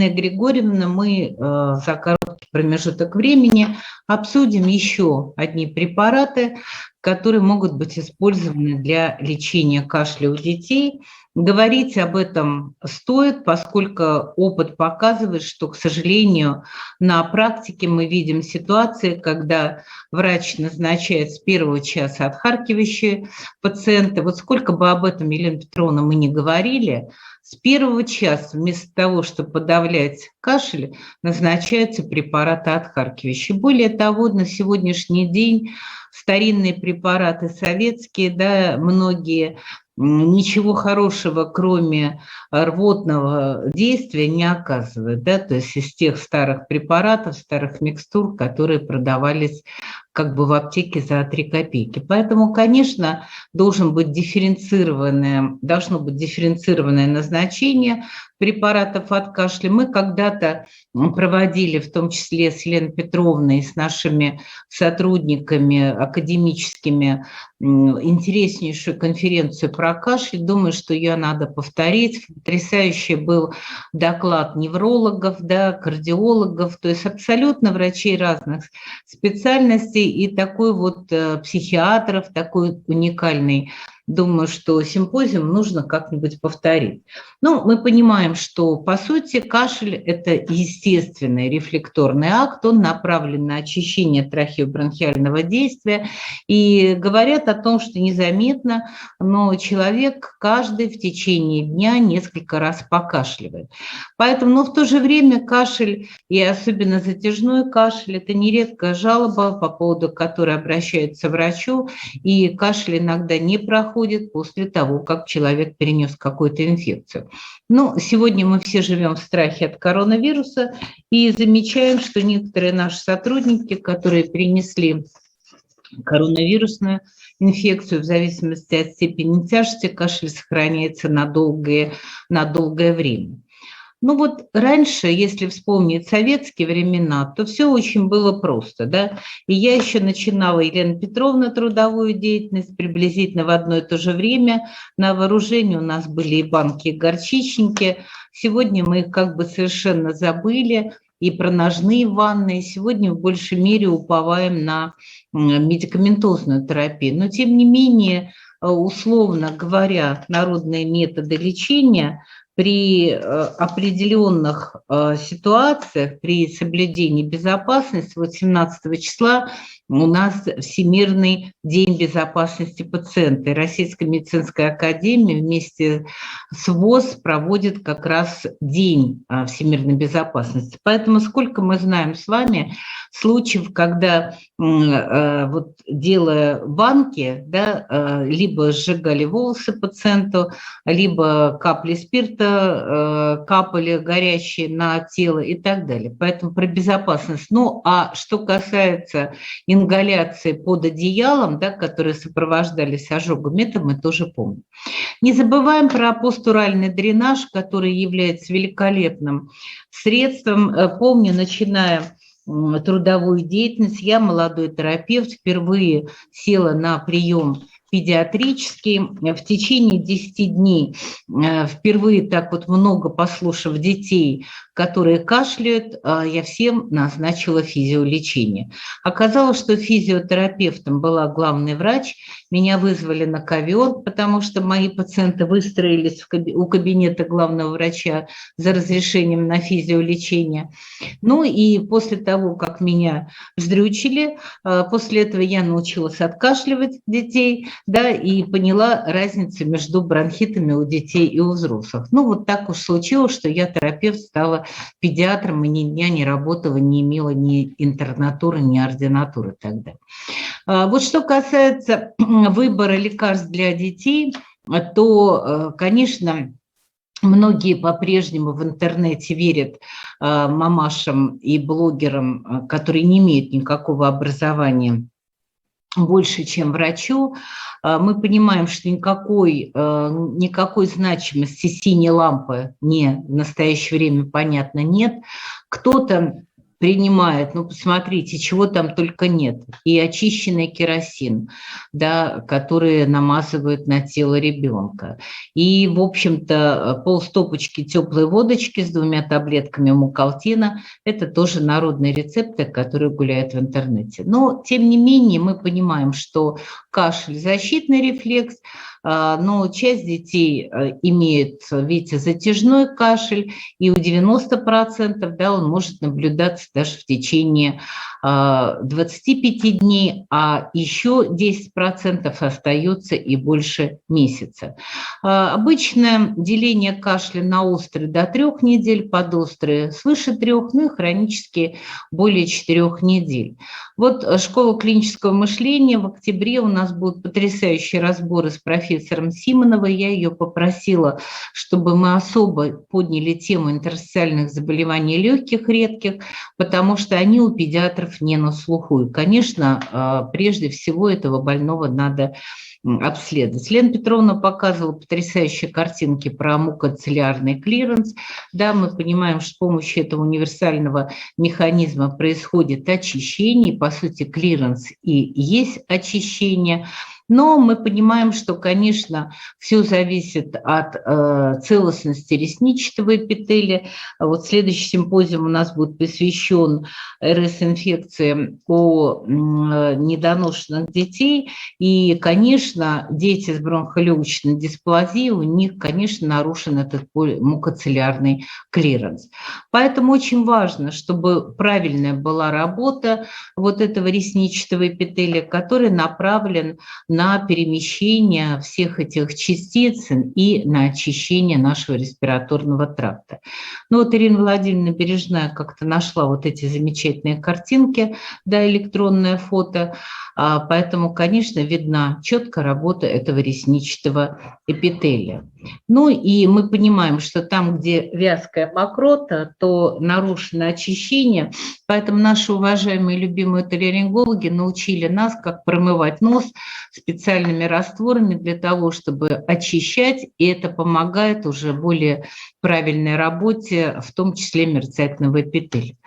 Григорьевна, мы за короткий промежуток времени обсудим еще одни препараты, которые могут быть использованы для лечения кашля у детей. Говорить об этом стоит, поскольку опыт показывает, что, к сожалению, на практике мы видим ситуации, когда врач назначает с первого часа отхаркивающие пациенты. Вот сколько бы об этом, Елена Петровна, мы не говорили, с первого часа вместо того, чтобы подавлять кашель, назначаются препараты отхаркивающие. Более того, на сегодняшний день старинные препараты советские, да, многие ничего хорошего, кроме рвотного действия, не оказывают. Да? То есть из тех старых препаратов, старых микстур, которые продавались как бы в аптеке за 3 копейки. Поэтому, конечно, должно быть дифференцированное назначение препаратов от кашля. Мы когда-то проводили, в том числе с Еленой Петровной, с нашими сотрудниками академическими, интереснейшую конференцию про кашель. Думаю, что ее надо повторить. Потрясающий был доклад неврологов, да, кардиологов, то есть абсолютно врачей разных специальностей и такой вот психиатров, такой уникальный. Думаю, что симпозиум нужно как-нибудь повторить. Но мы понимаем, что, по сути, кашель – это естественный рефлекторный акт, он направлен на очищение трахеобронхиального действия. И говорят о том, что незаметно, но человек каждый в течение дня несколько раз покашливает. Поэтому, но в то же время кашель, и особенно затяжной кашель, это нередкая жалоба, по поводу которой обращаются к врачу, и кашель иногда не проходит после того, как человек перенес какую-то инфекцию. Но сегодня мы все живем в страхе от коронавируса и замечаем, что некоторые наши сотрудники, которые перенесли коронавирусную инфекцию, в зависимости от степени тяжести, кашель сохраняется на долгое время. Ну вот раньше, если вспомнить советские времена, то все очень было просто, да. И я еще начинала, Елена Петровна, трудовую деятельность приблизительно в одно и то же время. На вооружении у нас были и банки, и горчичники. Сегодня мы их как бы совершенно забыли. И про ножные ванны. Сегодня в большей мере уповаем на медикаментозную терапию. Но тем не менее, условно говоря, народные методы лечения при определенных ситуациях, при соблюдении безопасности, вот 17 числа у нас Всемирный день безопасности пациента. И Российская медицинская академия вместе с ВОЗ проводит как раз День всемирной безопасности. Поэтому сколько мы знаем с вами случаев, когда, вот, делая банки, да, либо сжигали волосы пациенту, либо капли спирта капали горячие на тело и так далее. Поэтому про безопасность. Ну, а что касается ингаляции под одеялом, да, которые сопровождались ожогом, это мы тоже помним. Не забываем про постуральный дренаж, который является великолепным средством. Помню, начиная трудовую деятельность, я, молодой терапевт, впервые села на прием педиатрический. В течение 10 дней, впервые так вот много послушав детей, которые кашляют, я всем назначила физиолечение. Оказалось, что физиотерапевтом была главный врач. Меня вызвали на ковер, потому что мои пациенты выстроились у кабинета главного врача за разрешением на физиолечение. Ну и после того, как меня вздрючили, после этого я научилась откашливать детей, да, и поняла разницу между бронхитами у детей и у взрослых. Ну вот так уж случилось, что я терапевт, стала педиатром, и ни дня не работала, не имела ни интернатуры, ни ординатуры тогда. Вот что касается выбора лекарств для детей, то, конечно, многие по-прежнему в интернете верят мамашам и блогерам, которые не имеют никакого образования, больше, чем врачу. Мы понимаем, что никакой значимости синей лампы в настоящее время, понятно, нет. Кто-то принимает, ну, посмотрите, чего там только нет. И очищенный керосин, да, который намазывают на тело ребенка. И, в общем-то, полстопочки теплой водочки с 2 таблетками мукалтина – это тоже народные рецепты, которые гуляют в интернете. Но, тем не менее, мы понимаем, что кашель – защитный рефлекс, но часть детей имеет, видите, затяжной кашель, и у 90%, да, он может наблюдаться даже в течение 25 дней, а еще 10% остается и больше месяца. Обычное деление кашля на острый до 3 недель, подострый свыше 3, ну и хронические более 4 недель. Вот школа клинического мышления. В октябре у нас будут потрясающие разборы с профессором Симоновой. Я ее попросила, чтобы мы особо подняли тему интерстициальных заболеваний легких редких, потому что они у педиатров не на слуху. И, конечно, прежде всего этого больного надо обследовать. Лена Петровна показывала потрясающие картинки про мукоцеллярный клиренс. Да, мы понимаем, что с помощью этого универсального механизма происходит очищение, по сути, клиренс и есть очищение. Но мы понимаем, что, конечно, все зависит от целостности ресничного эпителия. Вот следующий симпозиум у нас будет посвящен РС-инфекции у недоношенных детей. И, конечно, дети с бронхолегочной дисплазией, у них, конечно, нарушен этот мукоцеллярный клиренс. Поэтому очень важно, чтобы правильная была работа вот этого ресничного эпителия, который направлен на перемещение всех этих частиц и на очищение нашего респираторного тракта. Ну вот Ирина Владимировна Бережная как-то нашла вот эти замечательные картинки, да, электронное фото, поэтому, конечно, видна четко работа этого ресничного эпителия. Ну и мы понимаем, что там, где вязкая мокрота, то нарушено очищение, поэтому наши уважаемые любимые отоларингологи научили нас, как промывать нос специальными растворами для того, чтобы очищать, и это помогает уже более правильной работе, в том числе мерцательного эпителия.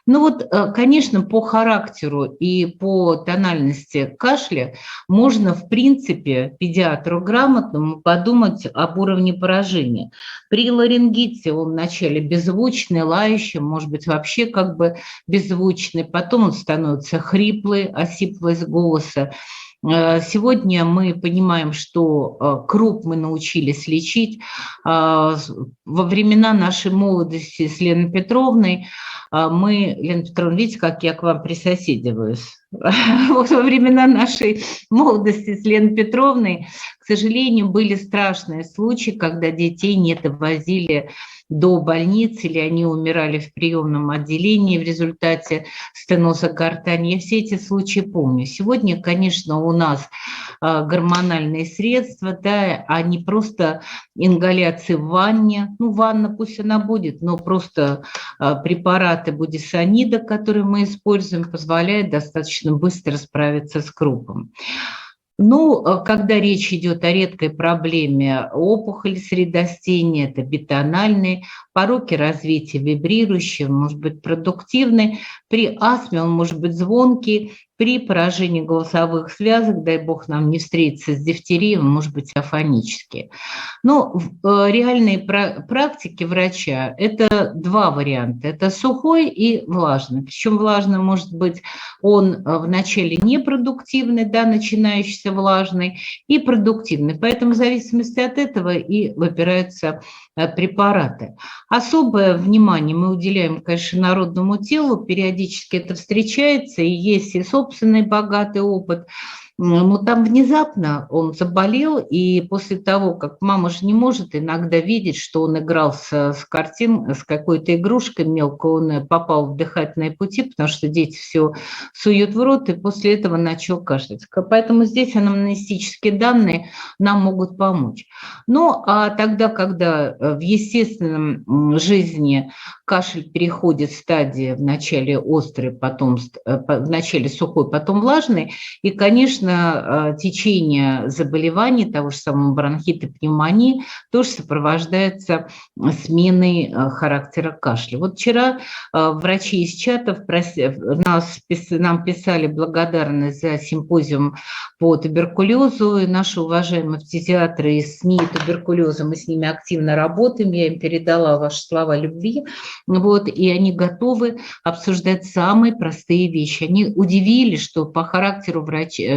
Ну вот, конечно, по характеру и по тональности кашля можно, в принципе, педиатру грамотному подумать об уровне поражения. При ларингите он вначале беззвучный, лающий, может быть, вообще как бы беззвучный, потом он становится хриплый, осиплость голоса. Сегодня мы понимаем, что круп мы научились лечить. Во времена нашей молодости с Леной Петровной Лена Петровна, видите, как я к вам присоседиваюсь? Вот во времена нашей молодости с Леной Петровной, к сожалению, были страшные случаи, когда детей не довозили до больницы, или они умирали в приемном отделении в результате стеноза гортани. Я все эти случаи помню. Сегодня, конечно, у нас гормональные средства, да, а не просто ингаляции в ванне. Ну, ванна пусть она будет, но просто препараты будесонида, которые мы используем, позволяют достаточно быстро справиться с крупом. Ну, когда речь идет о редкой проблеме опухоли средостения, это битональный, пороки развития вибрирующие, может быть продуктивный, при астме он может быть звонкий, при поражении голосовых связок, дай бог нам не встретиться с дифтерией, он может быть афонический. Но в реальной практике врача это 2 варианта. Это сухой и влажный. Причем влажный может быть он вначале непродуктивный, да, начинающийся влажный, и продуктивный. Поэтому в зависимости от этого и выбираются препараты. Особое внимание мы уделяем, конечно, народному телу. Периодически это встречается, и есть и собственный богатый опыт. Но там внезапно он заболел, и после того, как мама же не может иногда видеть, что он играл с какой-то игрушкой мелко, он попал в дыхательные пути, потому что дети все суют в рот, и после этого начал кашлять. Поэтому здесь анамнестические данные нам могут помочь. Ну, а тогда, когда в естественном жизни кашель переходит в стадии вначале острый, потом вначале сухой, потом влажный, и, конечно, конечно, течение заболеваний, того же самого бронхита, пневмонии, тоже сопровождается сменой характера кашля. Вот вчера врачи из чатов нам писали благодарность за симпозиум по туберкулезу, и наши уважаемые фтизиатры из СНИ туберкулеза, мы с ними активно работаем, я им передала ваши слова любви, вот, и они готовы обсуждать самые простые вещи. Они удивились, что по характеру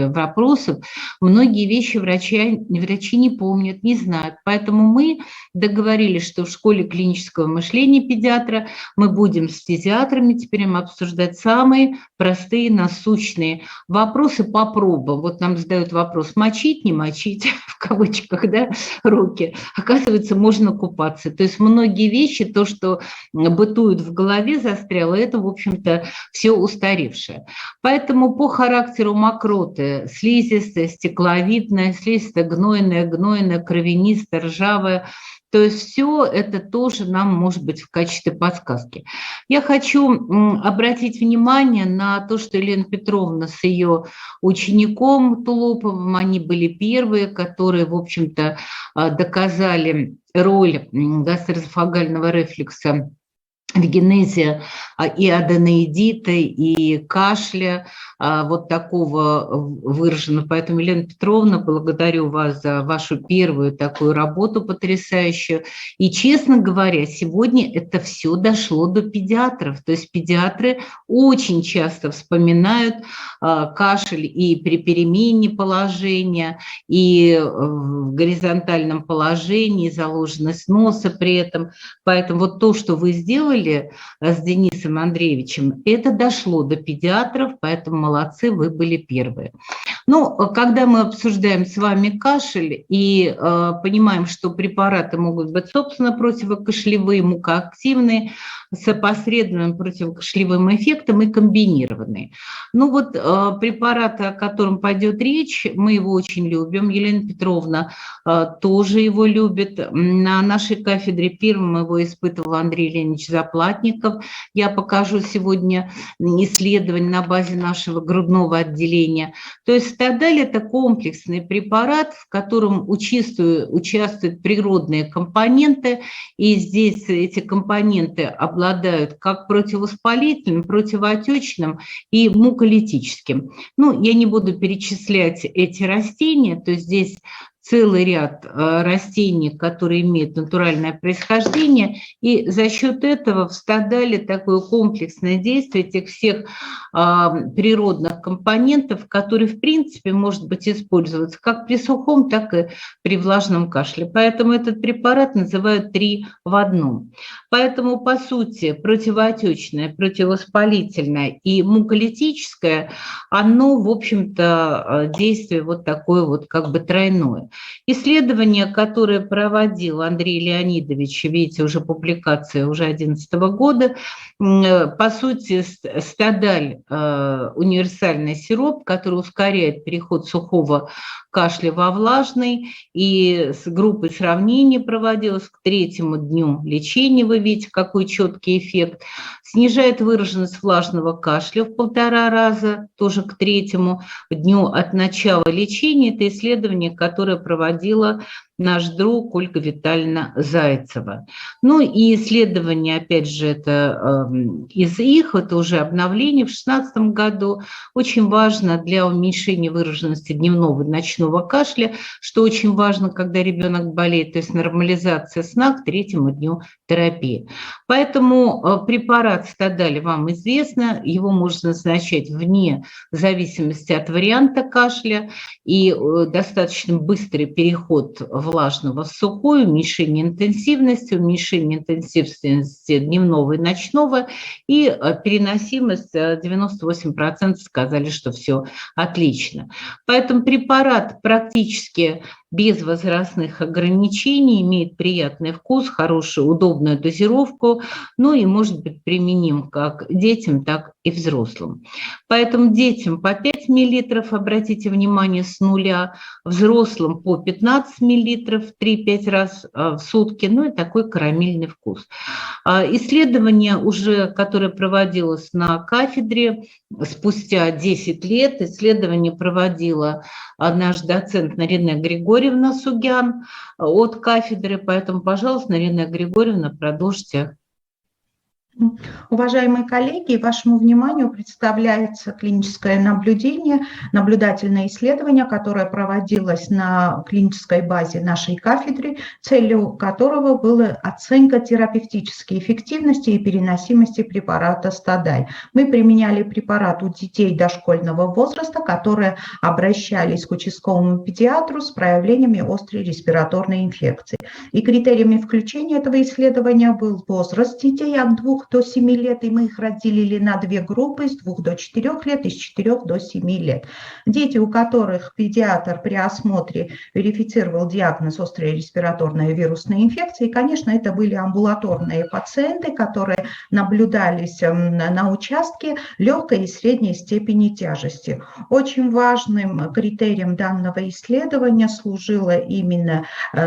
вопросов многие вещи врачи не помнят, не знают. Поэтому мы договорились, что в школе клинического мышления педиатра мы будем с фтизиатрами теперь обсуждать самые простые, насущные вопросы по пробам. Вот нам задают вопрос: мочить, не мочить, в кавычках, да, руки. Оказывается, можно купаться. То есть многие вещи, то, что бытует в голове, застряло, это, в общем-то, все устаревшее. Поэтому по характеру мокроты слизистая, стекловидная, слизистая, гнойная, кровянистая, ржавая. То есть все это тоже нам может быть в качестве подсказки. Я хочу обратить внимание на то, что Елена Петровна с ее учеником Тулуповым, они были первые, которые, в общем-то, доказали роль гастроэзофагального рефлюкса в генезе и аденоидита, и кашля, вот такого выраженного. Поэтому, Елена Петровна, благодарю вас за вашу первую такую работу потрясающую. И, честно говоря, сегодня это все дошло до педиатров. То есть педиатры очень часто вспоминают кашель и при перемене положения, и в горизонтальном положении, заложенность носа при этом. Поэтому вот то, что вы сделали с Денисом Андреевичем, это дошло до педиатров, поэтому молодцы, вы были первые. Ну, когда мы обсуждаем с вами кашель и понимаем, что препараты могут быть, собственно, противокашлевые, мукоактивные, с опосредованным противокашлевым эффектом и комбинированные. Ну вот препараты, о котором пойдет речь, мы его очень любим. Елена Петровна тоже его любит. На нашей кафедре первым его испытывал Андрей Леонидович Заплатников. Я покажу сегодня исследование на базе нашего грудного отделения. То есть Стадаль – это комплексный препарат, в котором участвуют природные компоненты, и здесь эти компоненты обладают как противовоспалительным, противоотечным и муколитическим. Ну, я не буду перечислять эти растения, то есть здесь целый ряд растений, которые имеют натуральное происхождение, и за счет этого в Стадале такое комплексное действие этих всех природных компонентов, которые, в принципе, может быть использоваться как при сухом, так и при влажном кашле. Поэтому этот препарат называют 3 в 1. Поэтому, по сути, противоотечное, противовоспалительное и муколитическое, оно, в общем-то, действие вот такое вот как бы тройное. Исследование, которое проводил Андрей Леонидович, видите, уже публикация уже 2011 года, по сути, Стадаль – универсальный сироп, который ускоряет переход сухого кашля во влажный, и с группой сравнения проводилось к 3-му дню лечения, вы видите, какой четкий эффект, снижает выраженность влажного кашля в 1,5 раза, тоже к 3-му дню от начала лечения. Это исследование, которое проводила наш друг Ольга Витальевна Зайцева. Ну и исследование, опять же, это из их, это уже обновление в 2016 году, очень важно для уменьшения выраженности дневного и ночного кашля, что очень важно, когда ребенок болеет, то есть нормализация сна к 3-му дню терапии. Поэтому препарат Стадаль вам известно, его можно назначать вне зависимости от варианта кашля, и достаточно быстрый переход влажного в сухой, уменьшение интенсивности дневного и ночного, и переносимость 98% сказали, что все отлично. Поэтому препарат практически без возрастных ограничений, имеет приятный вкус, хорошую, удобную дозировку, ну и может быть применим как детям, так и взрослым. Поэтому детям по 5 мл, обратите внимание, с нуля, взрослым по 15 мл 3-5 раз в сутки, ну и такой карамельный вкус. Исследование уже, которое проводилось на кафедре спустя 10 лет, исследование проводила наш доцент Нарина Григорьевна Сугян от кафедры, поэтому, пожалуйста, Нарина Григорьевна, продолжите. Уважаемые коллеги, вашему вниманию представляется клиническое наблюдение, наблюдательное исследование, которое проводилось на клинической базе нашей кафедры, целью которого была оценка терапевтической эффективности и переносимости препарата Стадаль. Мы применяли препарат у детей дошкольного возраста, которые обращались к участковому педиатру с проявлениями острой респираторной инфекции. И критериями включения этого исследования был возраст детей от 2 до 7 лет, и мы их разделили на две группы с 2 до 4 лет и с 4 до 7 лет. Дети, у которых педиатр при осмотре верифицировал диагноз острой респираторной вирусной инфекции, конечно, это были амбулаторные пациенты, которые наблюдались на участке легкой и средней степени тяжести. Очень важным критерием данного исследования служило именно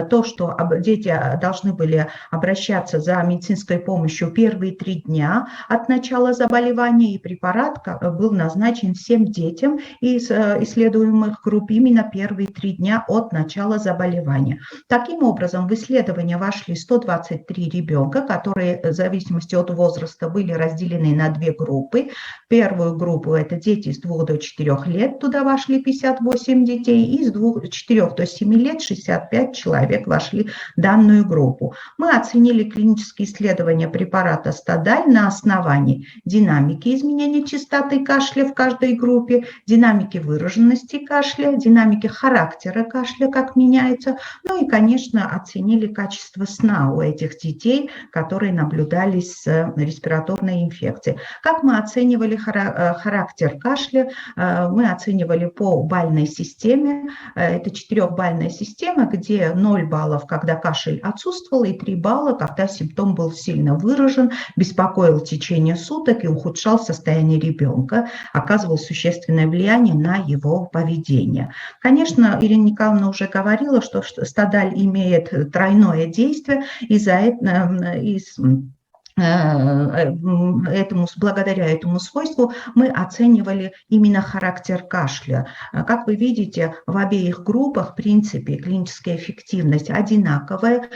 то, что дети должны были обращаться за медицинской помощью первые 3 дня от начала заболевания, и препарат был назначен всем детям из исследуемых групп именно первые 3 дня от начала заболевания. Таким образом, в исследование вошли 123 ребенка, которые в зависимости от возраста были разделены на две группы. Первую группу – это дети с 2 до 4 лет, туда вошли 58 детей, и с 4 до 7 лет 65 человек вошли в данную группу. Мы оценили клинические исследования препарата Стадаль на основании динамики изменения частоты кашля в каждой группе, динамики выраженности кашля, динамики характера кашля, как меняется, ну и, конечно, оценили качество сна у этих детей, которые наблюдались с респираторной инфекцией. Как мы оценивали характер кашля? Мы оценивали по бальной системе. Это 4-бальная система, где 0 баллов, когда кашель отсутствовал, и 3 балла, когда симптом был сильно выражен, беспокоил в течение суток и ухудшал состояние ребенка, оказывал существенное влияние на его поведение. Конечно, Ирина Николаевна уже говорила, что Стадаль имеет тройное действие, благодаря этому свойству мы оценивали именно характер кашля. Как вы видите, в обеих группах, в принципе, клиническая эффективность одинаковая.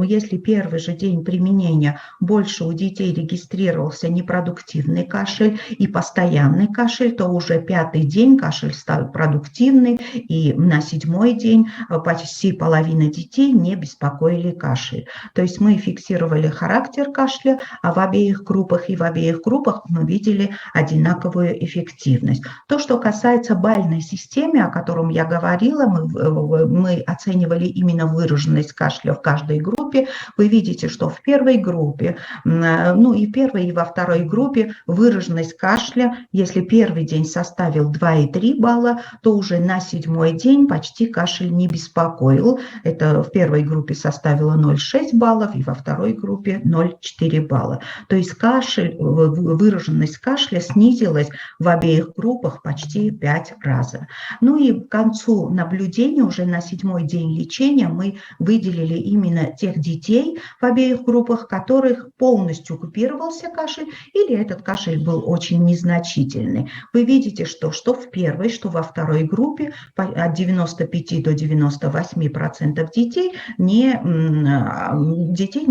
Если первый же день применения больше у детей регистрировался непродуктивный кашель и постоянный кашель, то уже 5-й день кашель стал продуктивный, и на 7-й день почти половина детей не беспокоили кашель. То есть мы фиксировали характер кашля, а в обеих группах мы видели одинаковую эффективность. То, что касается бальной системы, о котором я говорила, мы оценивали именно выраженность кашля в каждой группе. Вы видите, что в первой группе, ну и в первой, и во второй группе выраженность кашля, если первый день составил 2,3 балла, то уже на 7-й день почти кашель не беспокоил. Это в первой группе составило 0,6 баллов, и во второй группе 0,4 балла. То есть кашель, выраженность кашля снизилась в обеих группах почти 5 раз. Ну и к концу наблюдения, уже на 7-й день лечения, мы выделили именно тех детей в обеих группах, которых полностью купировался кашель, или этот кашель был очень незначительный. Вы видите, что в первой, что во второй группе от 95 до 98% детей не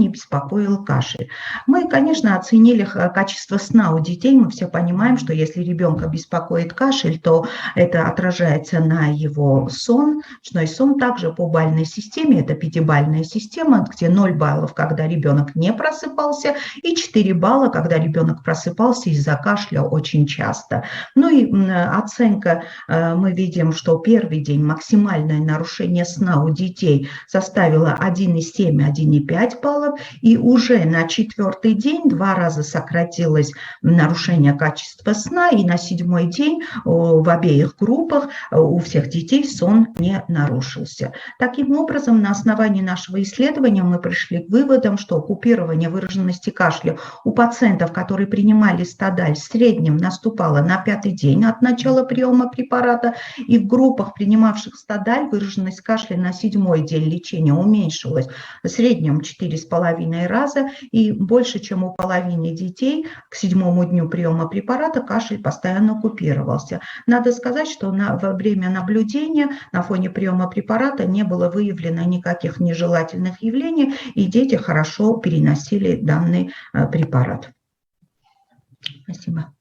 беспокоил кашель. Мы, конечно, оценили качество сна у детей. Мы все понимаем, что если ребенка беспокоит кашель, то это отражается на его сон. Ночной сон также по бальной системе, это 5-бальная система, где 0 баллов, когда ребенок не просыпался, и 4 балла, когда ребенок просыпался из-за кашля очень часто. Ну и оценка, мы видим, что первый день максимальное нарушение сна у детей составило 1,7-1,5 баллов, и уже на 4 4-й день 2 раза сократилось нарушение качества сна, и на 7-й день в обеих группах у всех детей сон не нарушился. Таким образом, на основании нашего исследования мы пришли к выводам, что купирование выраженности кашля у пациентов, которые принимали стадаль, в среднем наступало на 5-й день от начала приема препарата, и в группах, принимавших стадаль, выраженность кашля на 7-й день лечения уменьшилась в среднем 4,5 раза, и больше, чем у половины детей к 7-му дню приема препарата кашель постоянно купировался. Надо сказать, что во время наблюдения на фоне приема препарата не было выявлено никаких нежелательных явлений, и дети хорошо переносили данный препарат. Спасибо.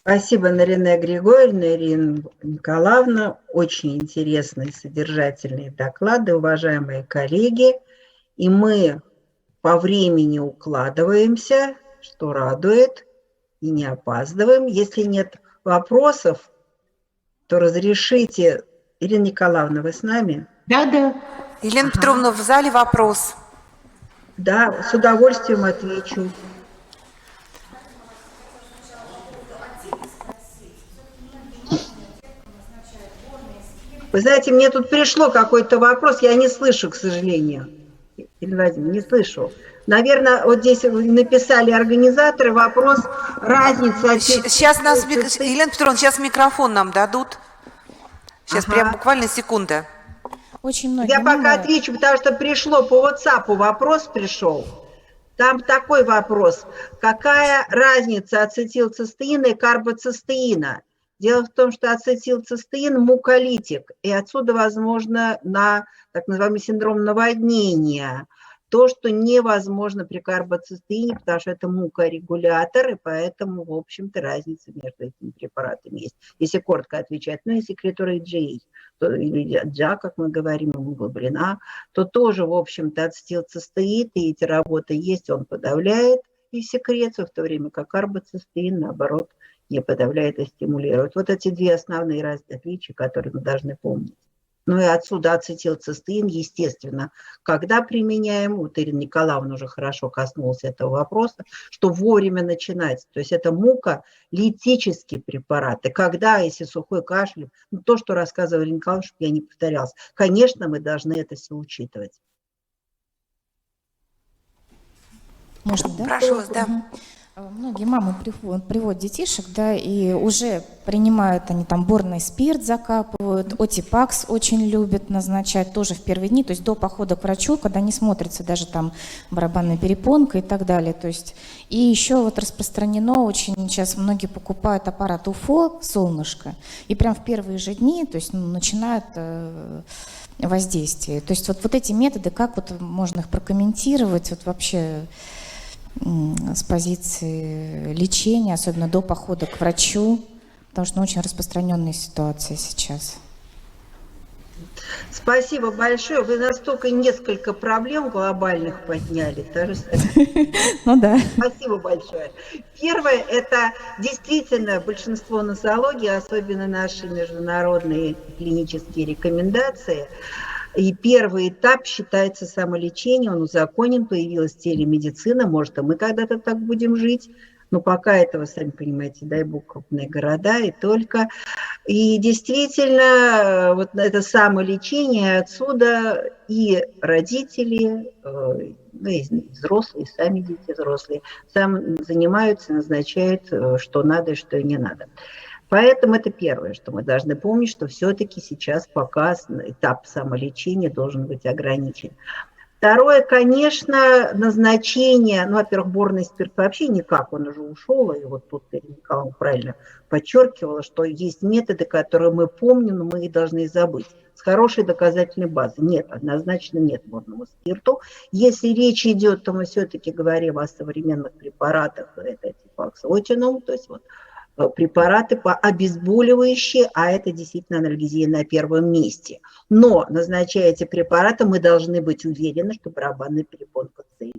Спасибо, Нарина Григорьевна, Ирина Николаевна. Очень интересные, содержательные доклады, уважаемые коллеги. И мы по времени укладываемся, что радует, и не опаздываем. Если нет вопросов, то разрешите. Ирина Николаевна, вы с нами? Да. Елена Петровна, в зале вопрос. Да, с удовольствием отвечу. Вы знаете, мне тут пришло какой-то вопрос, я не слышу, к сожалению. Елена Владимировна, не слышу. Наверное, вот здесь написали организаторы вопрос разницы. Сейчас Елена Петровна, сейчас микрофон нам дадут. Сейчас прям буквально секунда. Очень многие. Я пока отвечу, потому что пришло по WhatsApp вопрос пришел. Там такой вопрос. Какая разница ацетилцистеина и карбоцистеина? Дело в том, что ацетилцистеин муколитик, и отсюда возможно на так называемый синдром наводнения. То, что невозможно при карбоцистеине, потому что это мукорегулятор, и поэтому, в общем-то, разница между этими препаратами есть. Если коротко отвечать, ну и секреторы G, или джа, как мы говорим, глубина, то тоже, в общем-то, ацетилцистеин, и эти работы есть, он подавляет и секрецию, в то время как карбоцистеин, наоборот, не подавляет, а стимулирует. Вот эти две основные отличия, которые мы должны помнить. Ну и отсюда ацетилцистеин, естественно, когда применяем, вот Ирина Николаевна уже хорошо коснулась этого вопроса, что вовремя начинать. То есть это муколитические препараты. Когда, если сухой кашель, ну, то, что рассказывала Ирина Николаевна, чтобы я не повторялась, конечно, мы должны это все учитывать. Можно, да? Прошу вас, да. Многие мамы приводят детишек, да, и уже принимают они там борный спирт, закапывают, отипакс очень любят назначать тоже в первые дни, то есть до похода к врачу, когда не смотрится даже там барабанная перепонка и так далее. То есть, и еще вот распространено очень, сейчас многие покупают аппарат УФО, солнышко, и прям в первые же дни, то есть начинают воздействие. То есть вот эти методы, как вот можно их прокомментировать, вот вообще с позиции лечения, особенно до похода к врачу, потому что очень распространенная ситуация сейчас. Спасибо большое. Вы настолько несколько проблем глобальных подняли. Ну да. Спасибо большое. Первое, это действительно большинство нозологий, особенно наши международные клинические рекомендации. И первый этап считается самолечение, он узаконен, появилась телемедицина, может, и мы когда-то так будем жить, но пока этого, сами понимаете, дай бог, крупные города и только. И действительно, вот это самолечение, отсюда и родители, ну, и взрослые, сами дети взрослые, сам занимаются, назначают, что надо и что не надо. Поэтому это первое, что мы должны помнить, что все-таки сейчас пока этап самолечения должен быть ограничен. Второе, конечно, назначение, ну, во-первых, борный спирт вообще никак, он уже ушел, и вот тут Ирина Николаевна правильно подчеркивала, что есть методы, которые мы помним, но мы их должны забыть. С хорошей доказательной базой. Нет, однозначно нет борному спирту. Если речь идет, то мы все-таки говорим о современных препаратах, это типа оксиотинум, то есть вот препараты обезболивающие, а это действительно анальгезия на первом месте. Но, назначая эти препараты, мы должны быть уверены, что барабанная перепонка цельная.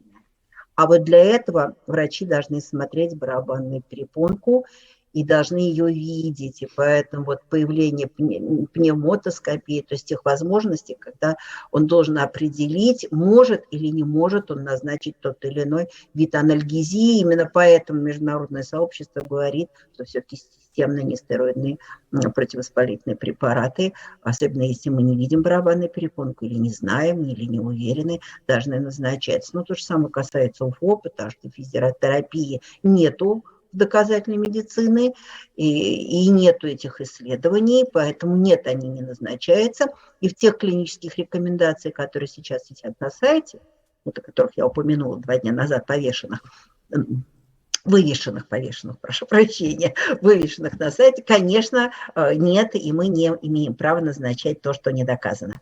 А вот для этого врачи должны смотреть барабанную перепонку и должны ее видеть. И поэтому вот появление пневмотоскопии, то есть тех возможностей, когда он должен определить, может или не может он назначить тот или иной вид анальгезии. Именно поэтому международное сообщество говорит, что все-таки системные нестероидные противовоспалительные препараты, особенно если мы не видим барабанную перепонку или не знаем, или не уверены, должны назначаться. Но то же самое касается УФО, потому что физиотерапии нету доказательной медицины, и нету этих исследований, поэтому нет, они не назначаются. И в тех клинических рекомендациях, которые сейчас сидят на сайте, вот о которых я упомянула 2 дня назад, вывешенных, прошу прощения, вывешенных на сайте, конечно, нет, и мы не имеем права назначать то, что не доказано.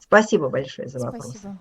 Спасибо большое за вопрос. Спасибо.